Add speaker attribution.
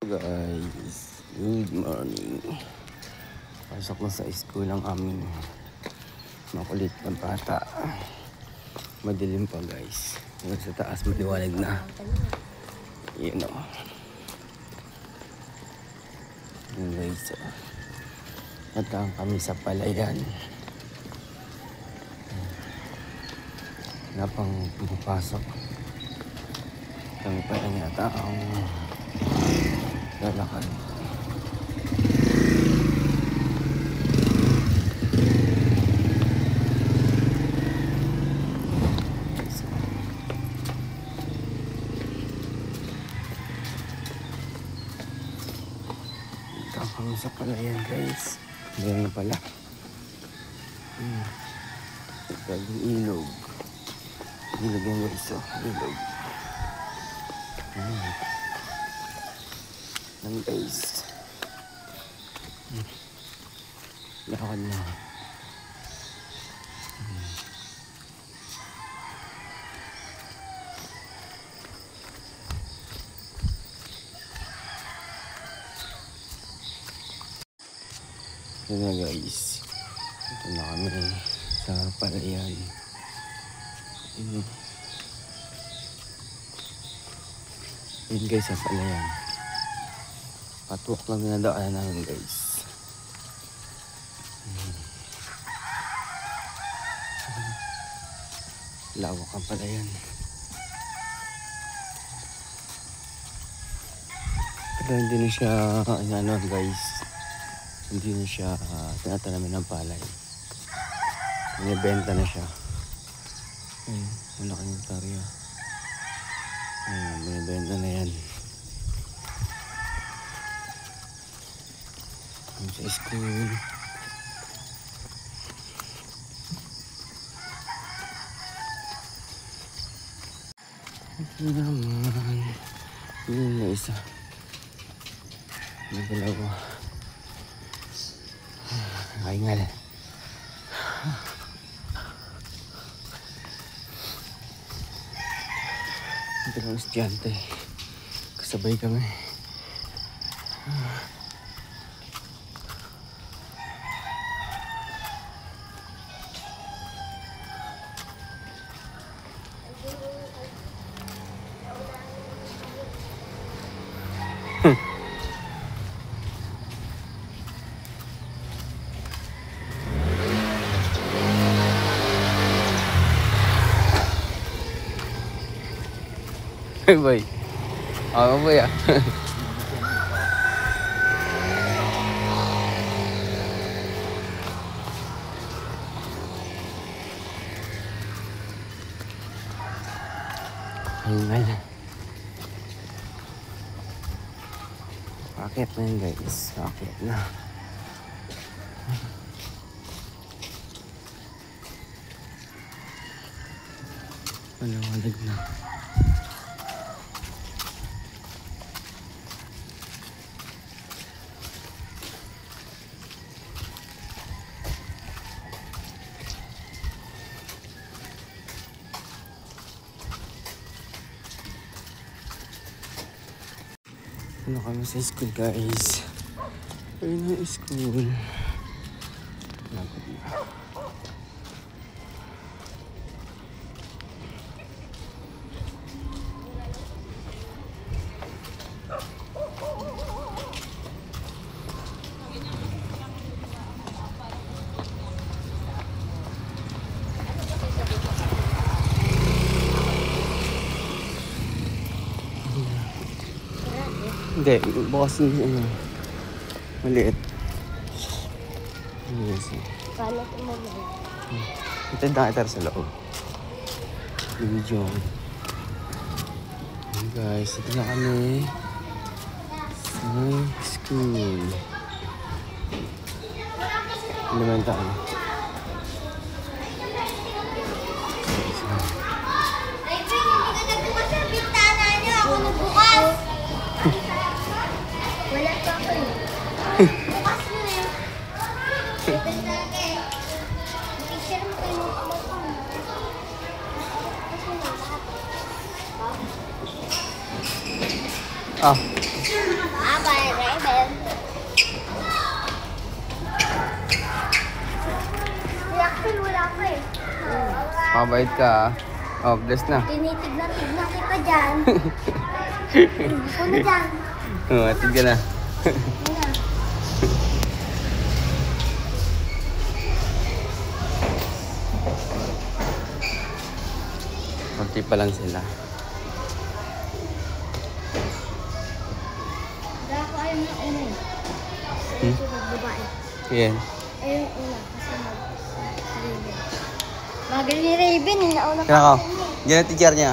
Speaker 1: Guys, good morning. Pasok na sa school ang aming makulit na bata. Madilim pa guys. Yung sa taas maliwanag na. Yun o. Yun guys. Natang kami sa palayan. Wala pang pumapasok. Kami pa lang yata ang lalakad. Dito kami sa palayan guys. Diyan na pala. Pwedeng ilog. Ilog yung guys. Ilog. Yan guys. Lakad na. Yan na guys. Ito na kami sa palayan. Yun guys sa palayan. Patuwak lang dinadaanan namin guys. Lawak ang palayan. Pero hindi na siya ano guys. Hindi na siya tinatanamin ng palay. Binibenta na siya. Wala kang tarya. Binibenta na yan. Sa school. Ito naman. Yun na isa. May dalawa. Ay nga lang. Ito lang estudyante. Kasabay kami. Hey boy. Ako boy ah. Ayun. Akit na yun guys. Akit na. Palawanag na. Ano kami sa school guys. Ayun na school. Lapit na. Hindi, bukas na maliit.
Speaker 2: Paano ito mo ba?
Speaker 1: Ito na kita sa loob. Video. Guys, ito na kami sa school. Elementary.
Speaker 2: Wala pa ako eh. Bukas mo eh. Picture mo kayo ng kamot ko. Ah.
Speaker 1: Nakabait ka ah. Oh, bless na.
Speaker 2: Tinitignan kita dyan. Ako na dyan.
Speaker 1: Oh, atid ka na.
Speaker 2: Ano na?
Speaker 1: Kunti pa lang sila.
Speaker 2: Wala ko ayaw na una eh.
Speaker 1: Hmm?
Speaker 2: Sunod babae.
Speaker 1: Yan.
Speaker 2: Ayaw yung una kasi mag-Raven. Magaling ni Raven eh. Nauna
Speaker 1: Kaya ko.
Speaker 2: pa.
Speaker 1: Yan ang teacher niya.